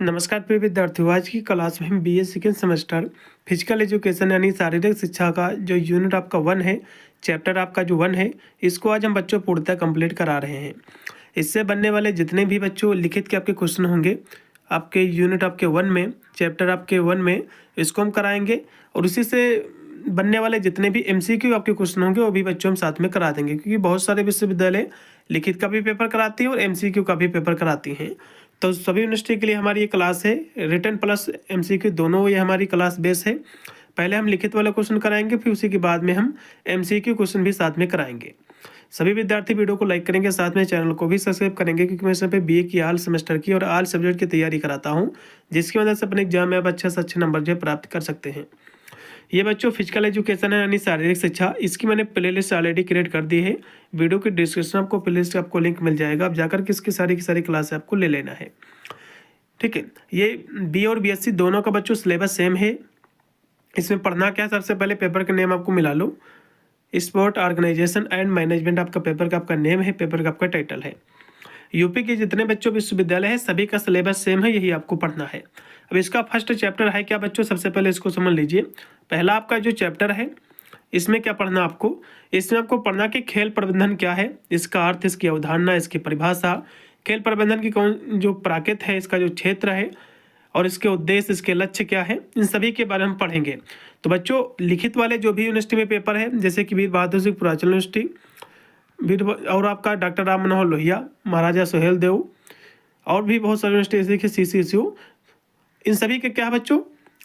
नमस्कार प्रिय विद्यार्थियों, आज की क्लास में हम BA second semester physical education यानी शारीरिक शिक्षा का जो यूनिट आपका 1 है, चैप्टर आपका जो 1 है, इसको आज हम बच्चों पूर्णतः कंप्लीट करा रहे हैं। इससे बनने वाले जितने भी बच्चों लिखित के आपके क्वेश्चन होंगे आपके यूनिट आपके 1 में, चैप्टर आपके 1 में, इसको हम कराएंगे और उसी से बनने वाले जितने भी एमसीक्यू आपके क्वेश्चन होंगे वो भी बच्चों हम साथ में करा देंगे, क्योंकि बहुत सारे विश्वविद्यालय लिखित का भी पेपर कराती हैं और एमसीक्यू का भी पेपर कराती हैं। तो सभी यूनिवर्सिटी के लिए हमारी ये क्लास है, रिटन प्लस एमसीक्यू दोनों ये हमारी क्लास बेस है। पहले हम लिखित वाला क्वेश्चन कराएंगे, फिर उसी के बाद में हम एमसीक्यू क्वेश्चन भी साथ में कराएंगे। सभी विद्यार्थी वीडियो को लाइक करेंगे, साथ में चैनल को भी सब्सक्राइब करेंगे, क्योंकि मैं इस पे बीए की आल सेमेस्टर की और आल सब्जेक्ट की तैयारी कराता हूँ, जिसकी वजह से अपने एग्जाम में आप अच्छे से अच्छे नंबर जो प्राप्त कर सकते हैं। ये बच्चों फिजिकल एजुकेशन है यानी शारीरिक शिक्षा, इसकी मैंने प्लेलिस्ट ऑलरेडी क्रिएट कर दी है। वीडियो के डिस्क्रिप्शन आपको प्लेलिस्ट आपको लिंक मिल जाएगा, आप जाकर के इसकी सारी की सारी क्लास आपको ले लेना है। ठीक है, ये बी और बीएससी दोनों का बच्चों सिलेबस सेम है। इसमें पढ़ना क्या, सबसे पहले पेपर का नेम आपको मिला लो, स्पोर्ट ऑर्गेनाइजेशन एंड मैनेजमेंट आपका पेपर का आपका नेम है, पेपर का आपका टाइटल है। यूपी के जितने बच्चों विश्वविद्यालय है सभी का सिलेबस सेम है, यही आपको पढ़ना है। अब इसका फर्स्ट चैप्टर है क्या बच्चों, सबसे पहले इसको समझ लीजिए। पहला आपका जो चैप्टर है इसमें क्या पढ़ना आपको, इसमें आपको पढ़ना कि खेल प्रबंधन क्या है, इसका अर्थ, इसकी अवधारणा, इसकी परिभाषा, खेल प्रबंधन की कौन जो प्राकृत है, इसका जो क्षेत्र है और इसके उद्देश्य, इसके लक्ष्य क्या है, इन सभी के बारे में हम पढ़ेंगे। तो बच्चों लिखित वाले जो भी यूनिवर्सिटी में पेपर है, जैसे कि वीर बहादुर सिंह पूर्वांचल यूनिवर्सिटी, और आपका डॉक्टर राम मनोहर लोहिया, महाराजा सुहेल देव और भी बहुत सारे यूनिवर्सिटी जैसे कि CCSU, इन सभी के क्या बच्चों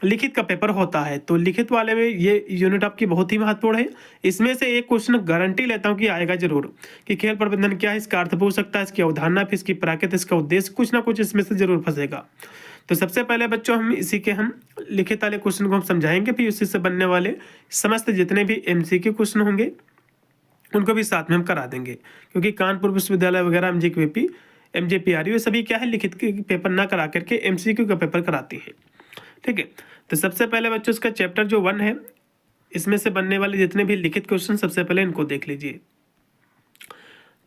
लिखित का पेपर होता है। तो लिखित वाले में ये यूनिट आपकी बहुत ही महत्वपूर्ण है। इसमें से एक क्वेश्चन गारंटी लेता हूँ कि आएगा जरूर, कि खेल प्रबंधन क्या है, इसका अर्थ पूछ सकता है, इसकी अवधारणा, फिर इसकी प्राकृत, इसका उद्देश्य, कुछ ना कुछ इसमें से जरूर फंसेगा। तो सबसे पहले बच्चों हम लिखित वाले क्वेश्चन को हम समझाएंगे, फिर उसी से बनने वाले समस्त जितने भी MCQ क्वेश्चन होंगे उनको भी साथ में हम करा देंगे, क्योंकि कानपुर विश्वविद्यालय वगैरह MJQAP, MJPRU ये सभी क्या है लिखित के पेपर ना करा करके MCQ का पेपर कराती है। ठीक है, तो सबसे पहले बच्चों इसका चैप्टर जो 1 है, इसमें से बनने वाले जितने भी लिखित क्वेश्चन सबसे पहले इनको देख लीजिए।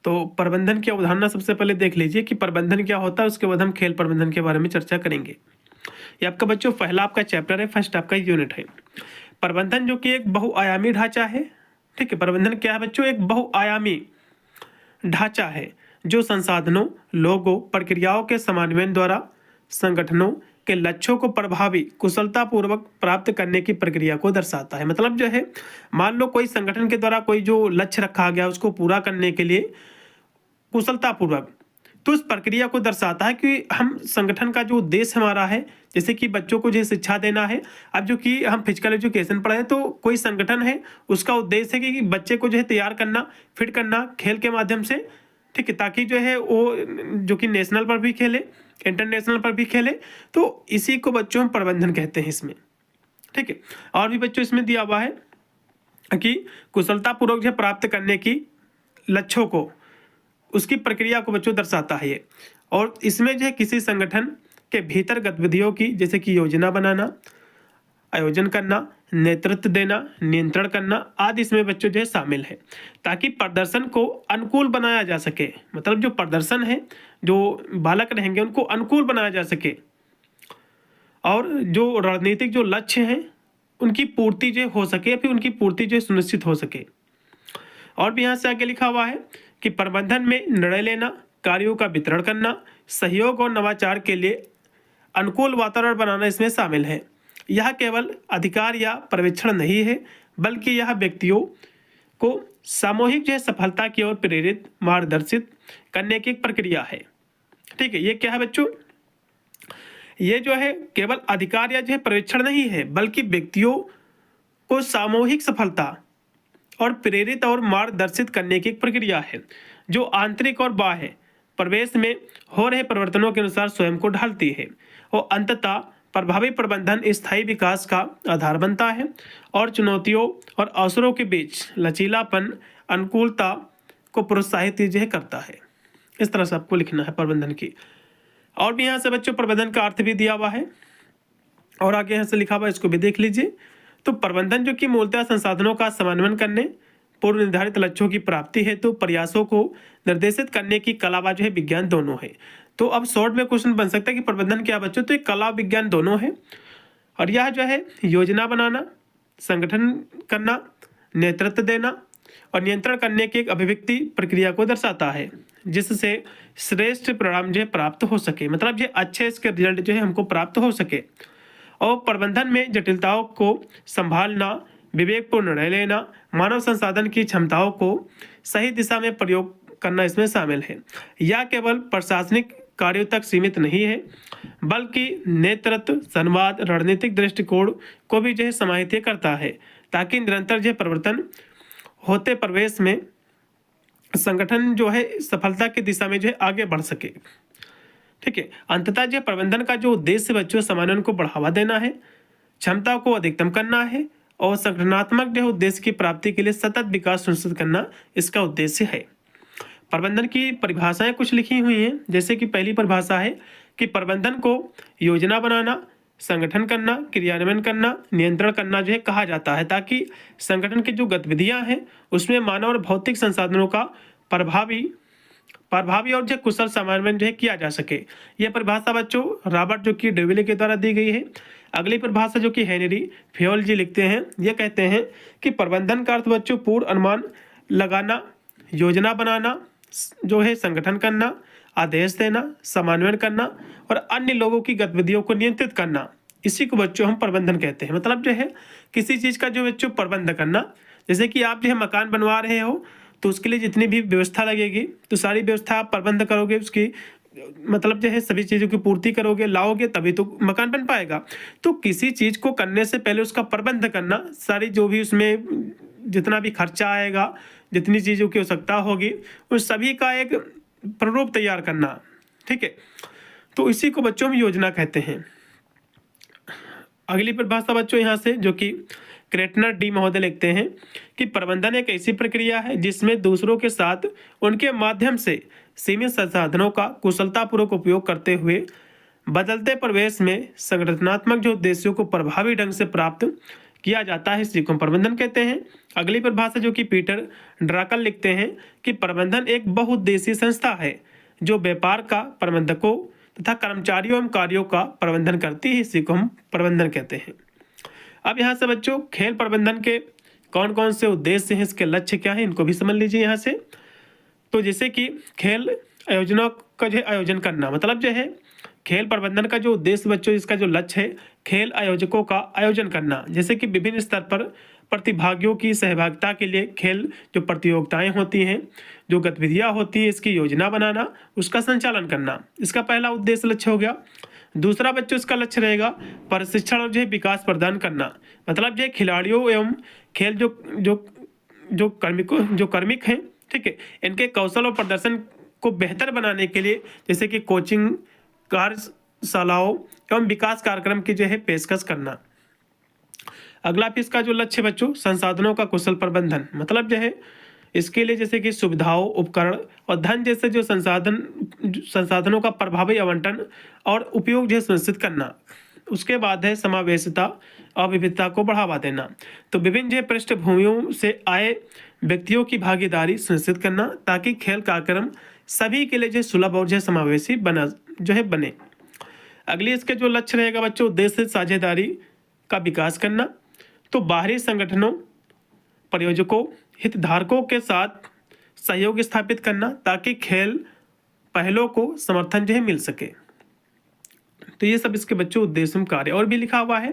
तो प्रबंधन की अवधारणा सबसे पहले देख लीजिए कि प्रबंधन क्या होता है, उसके बाद हम खेल प्रबंधन के बारे में चर्चा करेंगे। ये आपका बच्चों पहला आपका चैप्टर है, फर्स्ट आपका यूनिट है। प्रबंधन जो कि एक बहुआयामी ढांचा है। ठीक है, प्रबंधन क्या है बच्चों, एक बहुआयामी ढांचा है जो संसाधनों, लोगों, प्रक्रियाओं के समन्वयन द्वारा संगठनों के लक्ष्यों को प्रभावी कुशलतापूर्वक प्राप्त करने की प्रक्रिया को दर्शाता है। मतलब जो है, मान लो कोई संगठन के द्वारा कोई जो लक्ष्य रखा गया उसको पूरा करने के लिए कुशलतापूर्वक, तो उस प्रक्रिया को दर्शाता है कि हम संगठन का जो उद्देश्य हमारा है, जैसे कि बच्चों को जो शिक्षा देना है। अब जो कि हम फिजिकल एजुकेशन पढ़े तो कोई संगठन है, उसका उद्देश्य है कि बच्चे को जो है तैयार करना, फिट करना खेल के माध्यम से। ठीक है, ताकि जो है वो जो कि नेशनल पर भी खेले, इंटरनेशनल पर भी खेले। तो इसी को बच्चों हम प्रबंधन कहते हैं इसमें। ठीक है, और भी बच्चों इसमें दिया हुआ है कि कुशलतापूर्वक जो प्राप्त करने की लक्ष्यों को, उसकी प्रक्रिया को बच्चों दर्शाता है ये। और इसमें जो है किसी संगठन के भीतर गतिविधियों की, जैसे कि योजना बनाना, आयोजन करना, नेतृत्व देना, नियंत्रण करना आदि इसमें बच्चों जो है शामिल है, ताकि प्रदर्शन को अनुकूल बनाया जा सके। मतलब जो प्रदर्शन है, जो बालक रहेंगे उनको अनुकूल बनाया जा सके, और जो रणनीतिक जो लक्ष्य हैं उनकी पूर्ति जो हो सके, फिर उनकी पूर्ति जो सुनिश्चित हो सके। और भी यहाँ से आगे लिखा हुआ है कि प्रबंधन में निर्णय लेना, कार्यों का वितरण करना, सहयोग और नवाचार के लिए अनुकूल वातावरण बनाना इसमें शामिल है। यह केवल अधिकार या पर्यवेक्षण नहीं है, बल्कि यह व्यक्तियों को सामूहिक जो है सफलता की ओर प्रेरित, मार्गदर्शित करने की एक प्रक्रिया है। ठीक है, ये क्या है बच्चों, ये जो है केवल अधिकार या जो है पर्यवेक्षण नहीं है, बल्कि व्यक्तियों को सामूहिक सफलता और प्रेरित और मार्गदर्शित करने की एक प्रक्रिया है, जो आंतरिक और बाह्य परिवेश में हो रहे परिवर्तनों के अनुसार स्वयं को ढालती है और अंततः प्रभावी प्रबंधन स्थायी विकास का आधार बनता है और चुनौतियों और अवसरों के बीच लचीलापन, अनुकूलता को प्रोत्साहित जो है करता है। इस तरह से आपको लिखना है प्रबंधन की। और भी यहाँ से बच्चों प्रबंधन का अर्थ भी दिया हुआ है, और आगे यहाँ से लिखा हुआ है, इसको भी देख लीजिए। तो प्रबंधन जो कि मूलतः संसाधनों का समन्वय करने, पूर्व निर्धारित लक्ष्यों की प्राप्ति हेतु प्रयासों को निर्देशित करने की कला व जो है विज्ञान दोनों है। तो अब शॉर्ट में क्वेश्चन बन सकता है कि प्रबंधन क्या बच्चों, तो ये कला विज्ञान दोनों है और यह जो है योजना बनाना, संगठन करना, नेतृत्व देना और नियंत्रण करने की एक अभिव्यक्ति प्रक्रिया को दर्शाता है जिससे श्रेष्ठ परिणाम जो है प्राप्त हो सके, मतलब ये अच्छे इसके रिजल्ट जो है हमको प्राप्त हो सके। और प्रबंधन में जटिलताओं को संभालना, विवेकपूर्ण निर्णय लेना, मानव संसाधन की क्षमताओं को सही दिशा में प्रयोग करना इसमें शामिल है। यह केवल प्रशासनिक कार्यों तक सीमित नहीं है बल्कि नेतृत्व, संवाद, रणनीतिक दृष्टिकोण को भी जो है समाहित करता है ताकि निरंतर जो परिवर्तन होते प्रवेश में संगठन जो है सफलता की दिशा में जो है आगे बढ़ सके। ठीक है, अंततः जो प्रबंधन का जो उद्देश्य बच्चों समन्वय को बढ़ावा देना है, क्षमता को अधिकतम करना है और संगठनात्मक जो उद्देश्य की प्राप्ति के लिए सतत विकास सुनिश्चित करना इसका उद्देश्य है। प्रबंधन की परिभाषाएं कुछ लिखी हुई हैं, जैसे कि पहली परिभाषा है कि प्रबंधन को योजना बनाना, संगठन करना, क्रियान्वयन करना, नियंत्रण करना जो है कहा जाता है ताकि संगठन की जो गतिविधियां हैं उसमें मानव और भौतिक संसाधनों का प्रभावी और जो कुशल समन्वय जो है किया जा सके। यह परिभाषा बच्चों रॉबर्ट जो कि डेविले के द्वारा दी गई है। अगली परिभाषा जो कि हेनरी फ्योल जी लिखते हैं, ये कहते हैं कि प्रबंधन का अर्थ बच्चों पूर्ण अनुमान लगाना, योजना बनाना, जो है संगठन करना, आदेश देना, समन्वय करना और अन्य लोगों की गतिविधियों को नियंत्रित करना, इसी को बच्चों हम प्रबंधन कहते हैं। मतलब जो है किसी चीज़ का जो बच्चों प्रबंध करना, जैसे कि आप जो है मकान बनवा रहे हो तो उसके लिए जितनी भी व्यवस्था लगेगी तो सारी व्यवस्था आप प्रबंध करोगे, उसकी मतलब जो है सभी चीज़ों की पूर्ति करोगे, लाओगे तभी तो मकान बन पाएगा। तो किसी चीज़ को करने से पहले उसका प्रबंध करना, सारी जो भी उसमें जितना भी खर्चा आएगा, जितनी चीज़ों की आवश्यकता होगी उन सभी का एक प्रारूप तैयार करना। ठीक है, तो इसी को बच्चों हम योजना कहते हैं। अगली परिभाषा बच्चों यहाँ से जो कि क्रेटनर डी महोदय लिखते हैं कि प्रबंधन एक ऐसी प्रक्रिया है जिसमें दूसरों के साथ उनके माध्यम से सीमित संसाधनों का कुशलतापूर्वक उपयोग करते हुए बदलते परिवेश में संगठनात्मक जो उद्देश्यों को प्रभावी ढंग से प्राप्त किया जाता है, इसी को प्रबंधन कहते हैं। अगली परिभाषा जो कि पीटर ड्राकल लिखते हैं कि प्रबंधन एक बहुउद्देशीय संस्था है जो व्यापार का, प्रबंधकों तथा कर्मचारियों एवं कार्यों का प्रबंधन करती है, इसी को हम प्रबंधन कहते हैं। अब यहाँ से बच्चों खेल प्रबंधन के कौन कौन से उद्देश्य हैं, इसके लक्ष्य क्या हैं, इनको भी समझ लीजिए यहाँ से। तो जैसे कि खेल आयोजनों का जो आयोजन करना, मतलब जो है खेल प्रबंधन का जो उद्देश्य बच्चों इसका जो लक्ष्य है खेल आयोजकों का आयोजन करना, जैसे कि विभिन्न स्तर पर प्रतिभागियों की सहभागिता के लिए खेल जो प्रतियोगिताएं होती हैं, जो गतिविधियां होती हैं, इसकी योजना बनाना, उसका संचालन करना, इसका पहला उद्देश्य लक्ष्य हो गया। दूसरा बच्चों इसका लक्ष्य रहेगा प्रशिक्षण और जो है विकास प्रदान करना, मतलब जो खिलाड़ियों एवं खेल जो कार्मिक हैं, ठीक है, इनके कौशल और प्रदर्शन को बेहतर बनाने के लिए जैसे कि कोचिंग, कार्यशालाओं एवं विकास कार्यक्रम की जो है पेशकश करना। अगला भी इसका जो लक्ष्य बच्चों संसाधनों का कुशल प्रबंधन, मतलब जो है इसके लिए जैसे कि सुविधाओं, उपकरण और धन जैसे जो संसाधनों का प्रभावी आवंटन और उपयोग जो है सुनिश्चित करना। उसके बाद है समावेशिता और विविधता को बढ़ावा देना, तो विभिन्न जो पृष्ठभूमियों से आए व्यक्तियों की भागीदारी सुनिश्चित करना ताकि खेल कार्यक्रम सभी के लिए जो सुलभ और जो समावेशी बने। अगली इसके जो लक्ष्य रहेगा बच्चों उद्देश्य साझेदारी का विकास करना, तो बाहरी संगठनों, प्रयोजकों, हितधारकों के साथ सहयोग स्थापित करना ताकि खेल पहलों को समर्थन जो है मिल सके। तो ये सब इसके बच्चों उद्देश्य कार्य। और भी लिखा हुआ है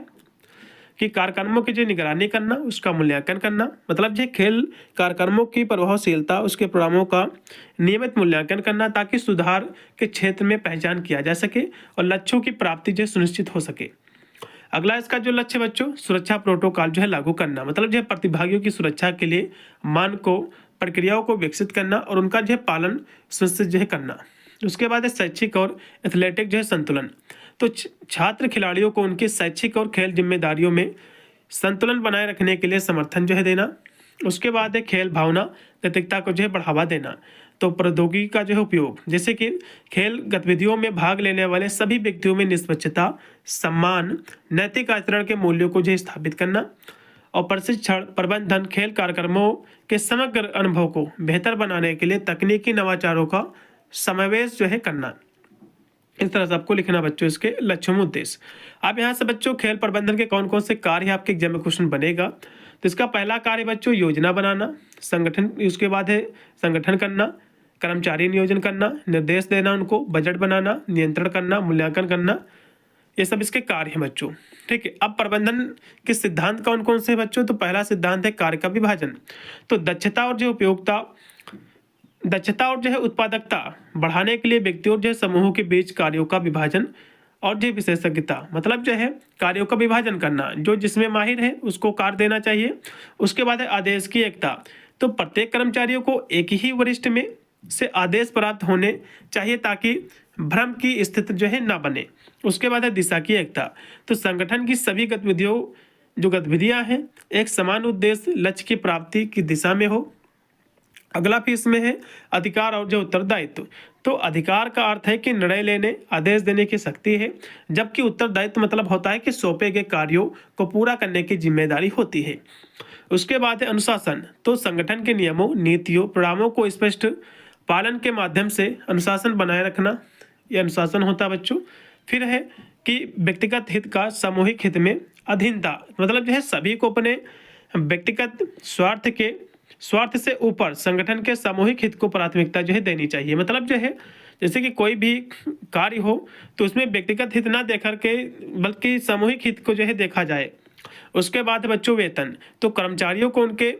कि कार्यक्रमों की जो निगरानी करना, उसका मूल्यांकन करना, मतलब जो खेल कार्यक्रमों की प्रभावशीलता, उसके परिणामों का नियमित मूल्यांकन करना ताकि सुधार के क्षेत्र में पहचान किया जा सके और लक्ष्यों की प्राप्ति जो सुनिश्चित हो सके। अगला इसका जो लक्ष्य बच्चों सुरक्षा प्रोटोकॉल जो है लागू करना, मतलब जो है प्रतिभागियों की सुरक्षा के लिए मानकों, प्रक्रियाओं को विकसित करना और उनका जो है पालन सुनिश्चित जो है करना। उसके बाद है शैक्षिक और एथलेटिक जो है संतुलन, तो छात्र खिलाड़ियों को उनकी शैक्षिक और खेल जिम्मेदारियों में संतुलन बनाए रखने के लिए समर्थन जो है देना। उसके बाद है खेल भावना, नैतिकता को जो है बढ़ावा देना, तो प्रौद्योगिकी का जो है उपयोग, जैसे कि खेल गतिविधियों में भाग लेने वाले सभी व्यक्तियों में निष्पक्षता, सम्मान, नैतिक आचरण के मूल्यों को जो है स्थापित करना और प्रशिक्षण प्रबंधन खेल कार्यक्रमों के समग्र अनुभव को बेहतर बनाने के लिए तकनीकी नवाचारों का समावेश जो है करना। इस तरह से आपको लिखना बच्चों इसके लक्ष्य एवं उद्देश्य। अब यहाँ से बच्चों खेल प्रबंधन के कौन कौन से कार्य आपके एग्जाम में क्वेश्चन बनेगा। तो इसका पहला कार्य बच्चों योजना बनाना, संगठन, उसके बाद है संगठन करना, कर्मचारी नियोजन करना, निर्देश देना उनको, बजट बनाना, नियंत्रण करना, मूल्यांकन करना, ये सब इसके कार्य हैं बच्चों। ठीक है, अब प्रबंधन के सिद्धांत कौन कौन से हैं बच्चों। तो पहला सिद्धांत है कार्य का विभाजन। तो दक्षता और जो है उत्पादकता बढ़ाने के लिए व्यक्तियों और जो है समूहों के बीच कार्यों का विभाजन और जो विशेषज्ञता, मतलब जो है कार्यों का विभाजन करना, जो जिसमें माहिर है उसको कार्य देना चाहिए। उसके बाद है आदेश की एकता। तो प्रत्येक कर्मचारियों को एक ही वरिष्ठ में से आदेश प्राप्त होने चाहिए ताकि भ्रम की स्थिति जो है ना बने। उसके बाद है दिशा की एकता। तो संगठन की सभी गतिविधियां हैं एक समान उद्देश्य लक्ष्य की प्राप्ति की दिशा में हो। अगला फिर इसमें है अधिकार और जो उत्तरदायित्व। तो अधिकार का अर्थ है कि निर्णय लेने, आदेश देने की शक्ति है, जबकि उत्तरदायित्व मतलब होता है कि सौंपे गए कार्यों को पूरा करने की जिम्मेदारी होती है। उसके बाद है अनुशासन। तो संगठन के नियमों, नीतियों, परिणामों को स्पष्ट पालन के माध्यम से अनुशासन बनाए रखना, यह अनुशासन होता है बच्चों। फिर है कि व्यक्तिगत हित का सामूहिक हित में अधीनता, मतलब जो है सभी को अपने व्यक्तिगत स्वार्थ से ऊपर संगठन के सामूहिक हित को प्राथमिकता जो है देनी चाहिए। मतलब जो है जैसे कि कोई भी कार्य हो तो उसमें व्यक्तिगत हित ना देखकर के बल्कि सामूहिक हित को जो है देखा जाए। उसके बाद बच्चों वेतन। तो कर्मचारियों को उनके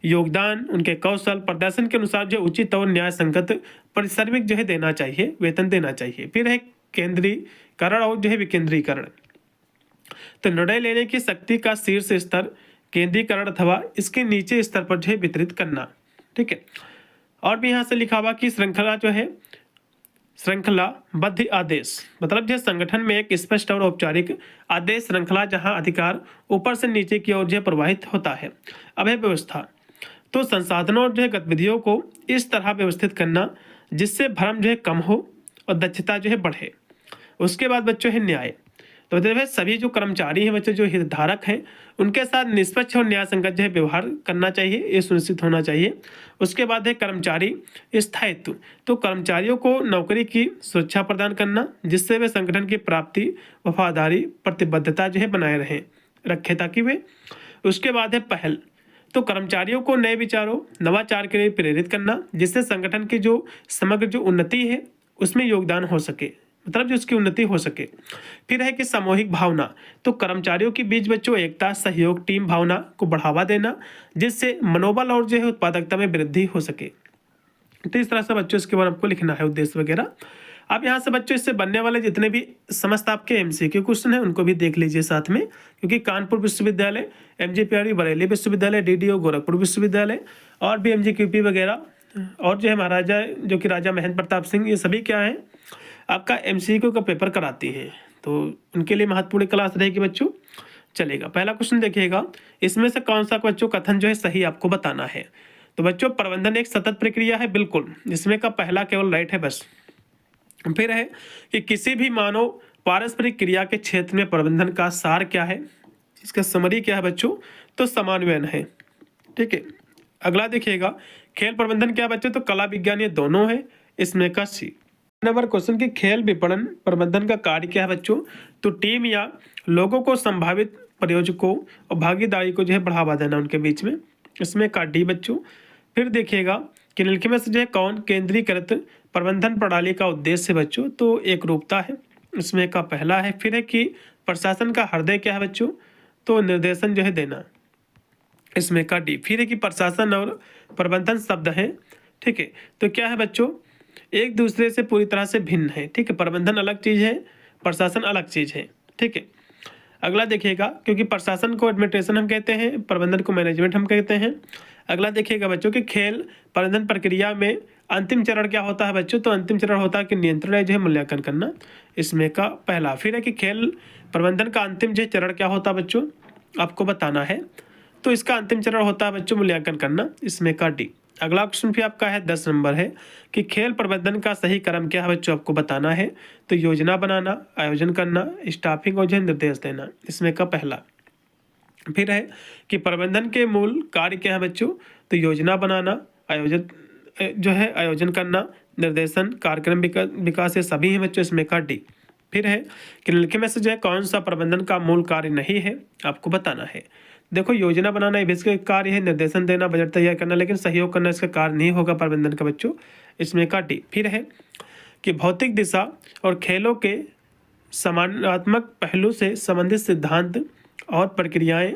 योगदान, उनके कौशल, प्रदर्शन के अनुसार जो उचित और न्याय संगत पारिश्रमिक जो है देना चाहिए, वेतन देना चाहिए। फिर है केंद्रीकरण और जो है विकेंद्रीकरण। तो निर्णय लेने की शक्ति का शीर्ष स्तर केंद्रीकरण अथवा इसके नीचे स्तर पर जो है वितरित करना। ठीक है, और भी यहाँ से लिखा हुआ कि श्रृंखला जो है श्रृंखलाबद्ध आदेश, मतलब जो संगठन में एक स्पष्ट और औपचारिक आदेश श्रृंखला जहां अधिकार ऊपर से नीचे की ओर जो प्रवाहित होता है। अब है व्यवस्था। तो संसाधनों और जो है गतिविधियों को इस तरह व्यवस्थित करना जिससे भ्रम जो है कम हो और दक्षता जो है बढ़े। उसके बाद बच्चों है न्याय। तो मतलब है सभी जो कर्मचारी हैं बच्चों, जो हितधारक हैं, उनके साथ निष्पक्ष और न्याय संगत जो है व्यवहार करना चाहिए, ये सुनिश्चित होना चाहिए। उसके बाद है कर्मचारी स्थायित्व। तो कर्मचारियों को नौकरी की सुरक्षा प्रदान करना जिससे वे संगठन की प्राप्ति, वफादारी, प्रतिबद्धता जो है बनाए रखे ताकि वे। उसके बाद है पहल। तो कर्मचारियों को नए विचारों, नवाचार के लिए प्रेरित करना जिससे संगठन की जो समग्र जो उन्नति है उसमें योगदान हो सके, मतलब जो उसकी उन्नति हो सके। फिर है कि सामूहिक भावना। तो कर्मचारियों के बीच बच्चों एकता, सहयोग, टीम भावना को बढ़ावा देना जिससे मनोबल और जो है उत्पादकता में वृद्धि हो सके। तो इस तरह से बच्चों इसके बारे में आपको लिखना है उद्देश्य वगैरह। अब यहाँ से बच्चों इससे बनने वाले जितने भी समस्त आपके एमसीक्यू क्वेश्चन है उनको भी देख लीजिए साथ में, क्योंकि कानपुर विश्वविद्यालय, एमजीपीआरयू बरेली विश्वविद्यालय, डीडीओ गोरखपुर विश्वविद्यालय और भी एमजीक्यूपी वगैरह और जो है महाराजा जो कि राजा महेंद्र प्रताप सिंह, ये सभी क्या है आपका एमसीक्यू का पेपर कराती हैं, तो उनके लिए महत्वपूर्ण क्लास रहेगी बच्चों। चलेगा, पहला क्वेश्चन देखिएगा, इसमें से कौन सा बच्चों कथन जो है सही आपको बताना है। तो बच्चों प्रबंधन एक सतत प्रक्रिया है, बिल्कुल, जिसमें का पहला केवल राइट है बस। फिर है कि किसी भी मानव पारस्परिक क्रिया के क्षेत्र में प्रबंधन का सार क्या है, इसका समरी क्या है बच्चों, तो समान्वयन है। ठीक है, अगला देखिएगा खेल प्रबंधन क्या है बच्चों, तो कला विज्ञान ये दोनों है, इसमें का सी। नंबर क्वेश्चन की खेल विपणन प्रबंधन का कार्य क्या है बच्चों, तो टीम या लोगों को संभावित प्रयोजकों और भागीदारी को जो है बढ़ावा देना उनके बीच में, इसमें का डी बच्चों। फिर देखिएगा कि निम्नलिखित में से जो है कौन केंद्रीकृत प्रबंधन प्रणाली का उद्देश्य है बच्चों, तो एक रूपता है, इसमें का पहला है। फिर है कि प्रशासन का हृदय क्या है बच्चों, तो निर्देशन जो है देना, इसमें का डी। फिर है कि प्रशासन और प्रबंधन शब्द हैं, ठीक है, तो क्या है बच्चों एक दूसरे से पूरी तरह से भिन्न है। ठीक है, प्रबंधन अलग चीज़ है, प्रशासन अलग चीज़ है। ठीक है, अगला देखिएगा, क्योंकि प्रशासन को एडमिनिस्ट्रेशन हम कहते हैं, प्रबंधन को मैनेजमेंट हम कहते हैं। अगला देखिएगा बच्चों कि खेल प्रबंधन प्रक्रिया में अंतिम चरण क्या होता है बच्चों, तो अंतिम चरण होता है कि नियंत्रण जो है मूल्यांकन करना, इसमें का पहला। फिर है कि खेल प्रबंधन का अंतिम जो चरण क्या होता है बच्चों, आपको बताना है, तो इसका अंतिम चरण होता है बच्चों मूल्यांकन करना, इसमें का डी। अगला क्वेश्चन भी आपका है 10 नंबर है कि खेल प्रबंधन का सही क्रम क्या है बच्चों, आपको बताना है, तो योजना बनाना, आयोजन करना, स्टाफिंग और जो है निर्देश देना, इसमें का पहला। फिर है कि प्रबंधन के मूल कार्य क्या है बच्चों, तो योजना बनाना, आयोजन करना, निर्देशन, कार्यक्रम विकास ये सभी हैं बच्चों, इसमें का डी। फिर है कि निम्नलिखित में से जो है कौन सा प्रबंधन का मूल कार्य नहीं है, आपको बताना है। देखो, योजना बनाना इसका कार्य है, निर्देशन देना, बजट तैयार करना, लेकिन सहयोग करना इसका कार्य नहीं होगा प्रबंधन का बच्चों, इसमें का डी। फिर है कि भौतिक दिशा और खेलों के समानात्मक पहलू से संबंधित सिद्धांत और प्रक्रियाएं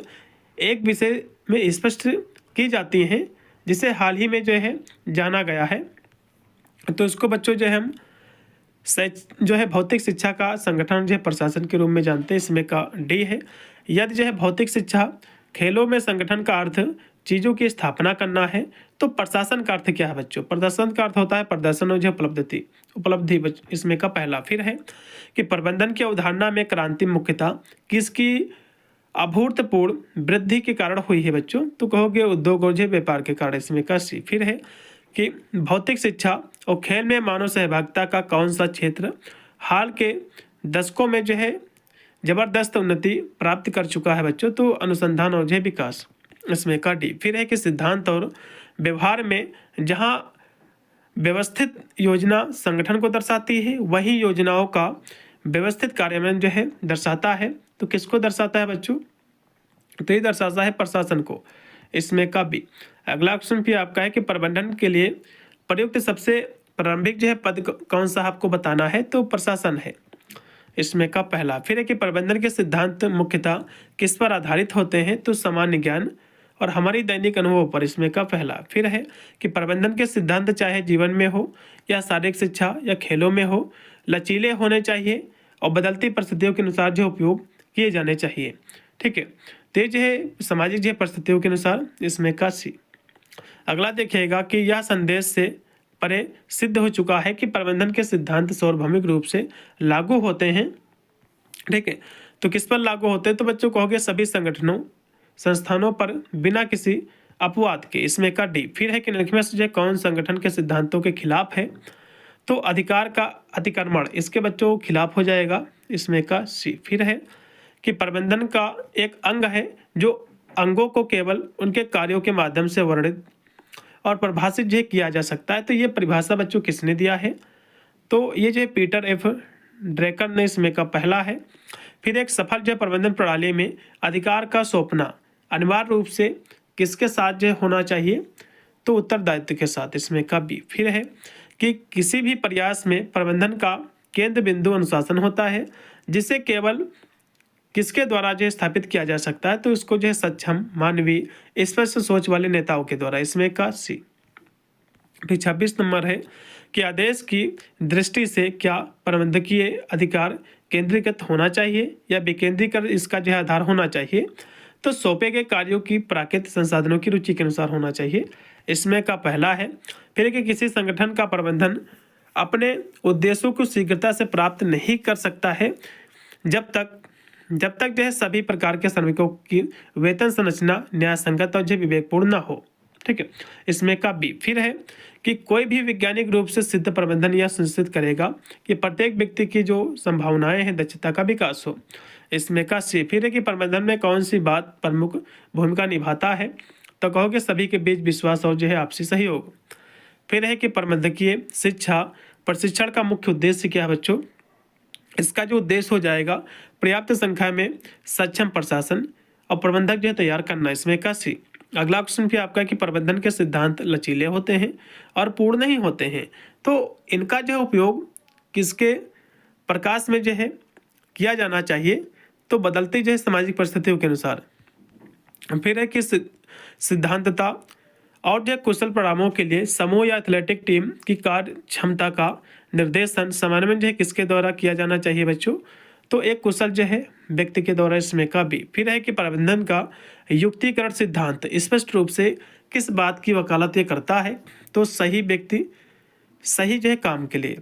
एक विषय में स्पष्ट की जाती हैं, जिसे हाल ही में जो है जाना गया है। तो इसको बच्चों जो है हम जो है भौतिक शिक्षा का संगठन जो है प्रशासन के रूप में जानते हैं, इसमें का डी है। यदि जो है भौतिक शिक्षा खेलों में संगठन का अर्थ चीज़ों की स्थापना करना है, तो प्रशासन का अर्थ क्या है बच्चों? प्रशासन का अर्थ होता है प्रदर्शन और जो उपलब्धि इसमें का पहला। फिर है कि प्रबंधन की अवधारणा में क्रांति मुख्यतः किसकी अभूतपूर्व वृद्धि के कारण हुई है बच्चों? तो कहोगे उद्योग और जो व्यापार के कारण, इसमें का सी। फिर है कि भौतिक शिक्षा और खेल में मानव सहभागिता का कौन सा क्षेत्र हाल के दशकों में जो है जबरदस्त उन्नति प्राप्त कर चुका है बच्चों? तो अनुसंधान और जो विकास, इसमें का डी। फिर है कि सिद्धांत और व्यवहार में जहां व्यवस्थित योजना संगठन को दर्शाती है, वही योजनाओं का व्यवस्थित कार्यान्वयन जो है दर्शाता है। तो किसको दर्शाता है बच्चों? तो ये दर्शाता है प्रशासन को, इसमें का बी। अगला क्वेश्चन भी आपका है कि प्रबंधन के लिए प्रयुक्त सबसे प्रारंभिक जो है पद कौन सा आपको बताना है? तो प्रशासन है, इसमें का पहला। फिर है कि प्रबंधन के सिद्धांत मुख्यतः किस पर आधारित होते हैं? तो सामान्य ज्ञान और हमारी दैनिक अनुभव पर, इसमें का पहला। फिर है कि प्रबंधन के सिद्धांत चाहे जीवन में हो या शारीरिक शिक्षा या खेलों में हो, लचीले होने चाहिए और बदलती परिस्थितियों के अनुसार जो उपयोग किए जाने चाहिए। ठीक है, तो ये जो है सामाजिक जो परिस्थितियों के अनुसार, इसमें का सी। अगला देखिएगा कि यह संदेश से परे सिद्ध हो चुका है कि प्रबंधन के सिद्धांत सार्वभौमिक रूप से लागू होते हैं। ठीक है, तो किस पर लागू होते हैं? तो बच्चों कहोगे सभी संगठनों संस्थानों पर बिना किसी अपवाद के, इसमें का डी। फिर है कि निम्नलिखित में से कौन संगठन के सिद्धांतों के खिलाफ है? तो अधिकार का अतिक्रमण इसके बच्चों खिलाफ हो जाएगा, इसमें का सी। फिर है कि प्रबंधन का एक अंग है जो अंगों को केवल उनके कार्यों के माध्यम से वर्णित और परिभाषित जो किया जा सकता है। तो ये परिभाषा बच्चों किसने दिया है? तो ये जो पीटर एफ ड्रेकर ने, इसमें का पहला है। फिर एक सफल जो प्रबंधन प्रणाली में अधिकार का सौंपना अनिवार्य रूप से किसके साथ जो होना चाहिए? तो उत्तरदायित्व के साथ, इसमें का बी। फिर है कि किसी भी प्रयास में प्रबंधन का केंद्र बिंदु अनुशासन होता है, जिसे केवल किसके द्वारा जो स्थापित किया जा सकता है? तो इसको जो है सक्षम, मानवीय, स्पष्ट सोच वाले नेताओं के द्वारा, इसमें का सी। फिर 26 नंबर है कि आदेश की दृष्टि से क्या प्रबंधकीय अधिकार केंद्रीकृत होना चाहिए या विकेंद्रीकृत इसका जो है आधार होना चाहिए? तो सौंपे गए कार्यों की प्राकृतिक संसाधनों की रुचि के अनुसार होना चाहिए, इसमें का पहला है। फिर कि किसी संगठन का प्रबंधन अपने उद्देश्यों को शीघ्रता से प्राप्त नहीं कर सकता है जब तक जो है सभी प्रकार के श्रमिकों की वेतन संरचना न्यायसंगत और जो विवेकपूर्ण न हो। ठीक है, इसमें का बी। फिर है कि कोई भी वैज्ञानिक रूप से सिद्ध प्रबंधन यह सुनिश्चित करेगा कि प्रत्येक व्यक्ति की जो संभावनाएं हैं दक्षता का विकास हो, इसमें का सी। फिर है कि प्रबंधन में कौन सी बात प्रमुख भूमिका निभाता है? तो कहोगे सभी के बीच विश्वास और जो है आपसी सहयोग। फिर है कि प्रबंधकीय शिक्षा प्रशिक्षण का मुख्य उद्देश्य क्या है बच्चों? इसका जो उद्देश्य हो जाएगा पर्याप्त संख्या में सक्षम प्रशासन और प्रबंधक जो है तैयार करना, इसमें का सी। अगला क्वेश्चन भी आपका कि प्रबंधन के सिद्धांत लचीले होते हैं और पूर्ण नहीं होते हैं, तो इनका जो उपयोग किसके प्रकाश में जो है किया जाना चाहिए? तो बदलती जो है सामाजिक परिस्थितियों के अनुसार। फिर है कि सिद्धांतता और जो कुशल परिणामों के लिए समूह या एथलेटिक टीम की कार्य क्षमता का निर्देशन समन्वय जो है किसके द्वारा किया जाना चाहिए बच्चों? तो एक कुशल जो है व्यक्ति के द्वारा, इसमें का भी। फिर है कि प्रबंधन का युक्तिकरण सिद्धांत स्पष्ट रूप से किस बात की वकालत ये करता है? तो सही व्यक्ति सही जो है काम के लिए,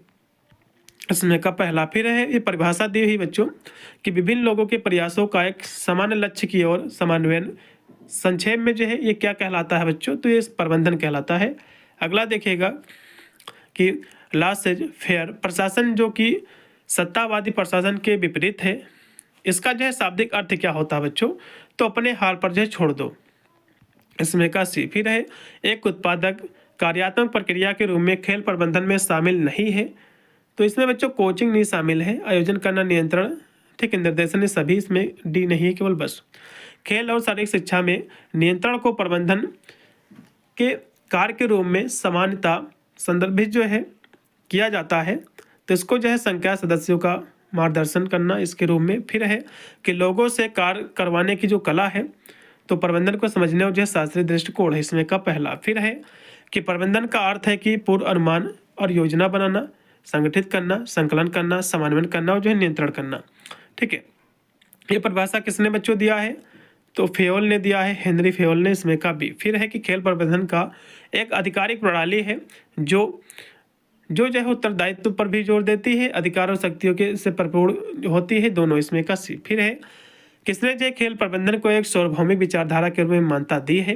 इसमें का पहला। फिर है ये परिभाषा दी हुई बच्चों कि विभिन्न लोगों के प्रयासों का एक सामान्य लक्ष्य की ओर समन्वयन, संक्षेप में जो है ये क्या कहलाता है बच्चों? तो ये प्रबंधन कहलाता है। अगला देखिएगा कि लासेज फेयर प्रशासन जो कि सत्तावादी प्रशासन के विपरीत है, इसका जो है शाब्दिक अर्थ क्या होता है बच्चों? तो अपने हाल पर जो है छोड़ दो, इसमें का सी। फिर है एक उत्पादक कार्यात्मक प्रक्रिया के रूप में खेल प्रबंधन में शामिल नहीं है। तो इसमें बच्चों कोचिंग नहीं शामिल है, आयोजन करना, नियंत्रण, ठीक है, निर्देशन, ये सभी इसमें डी नहीं है, केवल बस खेल और शारीरिक शिक्षा में नियंत्रण को प्रबंधन के कार्य के रूप में सामान्यता संदर्भित जो है किया जाता है। तो इसको जो है संख्या सदस्यों का मार्गदर्शन करना इसके रूप में। फिर है कि लोगों से कार्य करवाने की जो कला है, तो प्रबंधन को समझने और जो है शास्त्रीय दृष्टिकोण है इसमें का पहला। फिर है कि प्रबंधन का अर्थ है कि पूर्व अनुमान और योजना बनाना, संगठित करना, संकलन करना, समन्वय करना और जो है नियंत्रण करना, ठीक है। ये परिभाषा किसने बच्चों दिया है? तो फेयोल ने दिया है, हेनरी फेयोल ने, इसमें का बी। फिर है कि खेल प्रबंधन का एक आधिकारिक प्रणाली है जो जो है उत्तरदायित्व पर भी जोर देती है, अधिकार और शक्तियों के से परिपूर्ण होती है, दोनों, इसमें का सी। फिर है किसने जो खेल प्रबंधन को एक सार्वभौमिक विचारधारा के रूप में मान्यता दी है?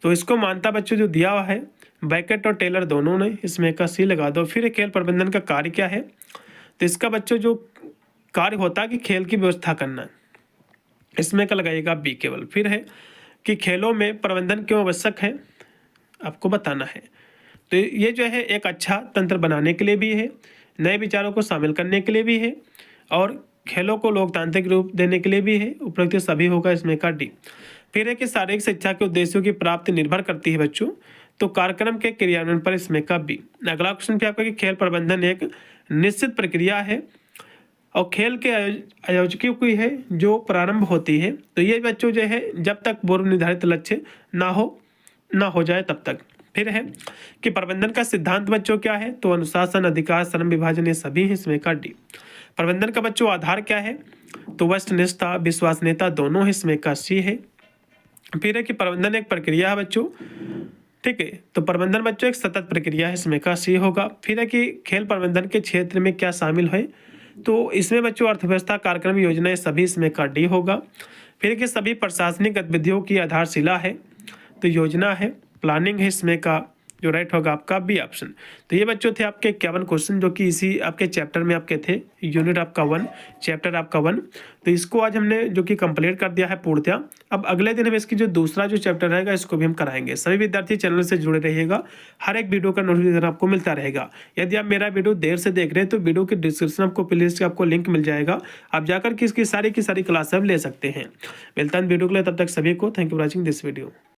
तो इसको मान्यता बच्चों जो दिया हुआ है बैकेट और टेलर दोनों ने, इसमें का सी लगा दो। फिर खेल प्रबंधन का कार्य क्या है? तो इसका बच्चों जो कार्य होता है कि खेल की व्यवस्था करना, इसमें का लगाइएगा बी केवल। फिर है कि खेलों में प्रबंधन क्यों आवश्यक है, आपको बताना है। तो ये जो है एक अच्छा तंत्र बनाने के लिए भी है, नए विचारों को शामिल करने के लिए भी है, और खेलों को लोकतांत्रिक रूप देने के लिए भी है। उपरोक्त सभी होगा, इसमें का डी। फिर है कि शारीरिक शिक्षा के उद्देश्यों की प्राप्ति निर्भर करती है बच्चों, तो कार्यक्रम के क्रियान्वयन पर, इसमें का बी। अगला क्वेश्चन क्या आपका कि खेल प्रबंधन एक निश्चित प्रक्रिया है और खेल के आयोजकों की है जो प्रारंभ होती है। तो ये बच्चों जो है जब तक पूर्व निर्धारित लक्ष्य ना हो जाए तब तक। फिर है कि प्रबंधन का सिद्धांत बच्चों क्या है? तो अनुशासन, अधिकार, श्रम विभाजन, ये सभी हैं, इसमें का डी। प्रबंधन का बच्चों आधार क्या है? तो वस्तुनिष्ठता, विश्वसनीयता, दोनों है, इसमें का सी है। फिर है कि प्रबंधन एक प्रक्रिया है बच्चों, ठीक है। तो प्रबंधन बच्चों एक सतत प्रक्रिया है, इसमें का सी होगा। फिर है कि खेल प्रबंधन के क्षेत्र में क्या शामिल है? तो इसमें बच्चों अर्थव्यवस्था, कार्यक्रम, योजनाएं, सभी, इसमें का डी होगा। फिर कि सभी प्रशासनिक गतिविधियों की आधारशिला है, तो योजना है, प्लानिंग है, इसमें का जो राइट होगा आपका बी ऑप्शन। तो ये बच्चों थे आपके 51 क्वेश्चन जो कि इसी आपके चैप्टर में आपके थे, यूनिट आपका 1, चैप्टर आपका 1। तो इसको आज हमने जो कि कंप्लीट कर दिया है पूर्णतया। अब अगले दिन हम इसकी जो दूसरा जो चैप्टर रहेगा इसको भी हम कराएंगे। सभी विद्यार्थी चैनल से जुड़े रहिएगा, हर एक वीडियो का नोटिफिकेशन आपको मिलता रहेगा। यदि आप मेरा वीडियो देर से देख रहे हैं तो वीडियो के डिस्क्रिप्शन आपको प्लेलिस्ट का आपको लिंक मिल जाएगा, आप जाकर के इसकी सारी की सारी क्लास ले सकते हैं। मिलता है वीडियो के लिए, तब तक सभी को thank you for watching this video.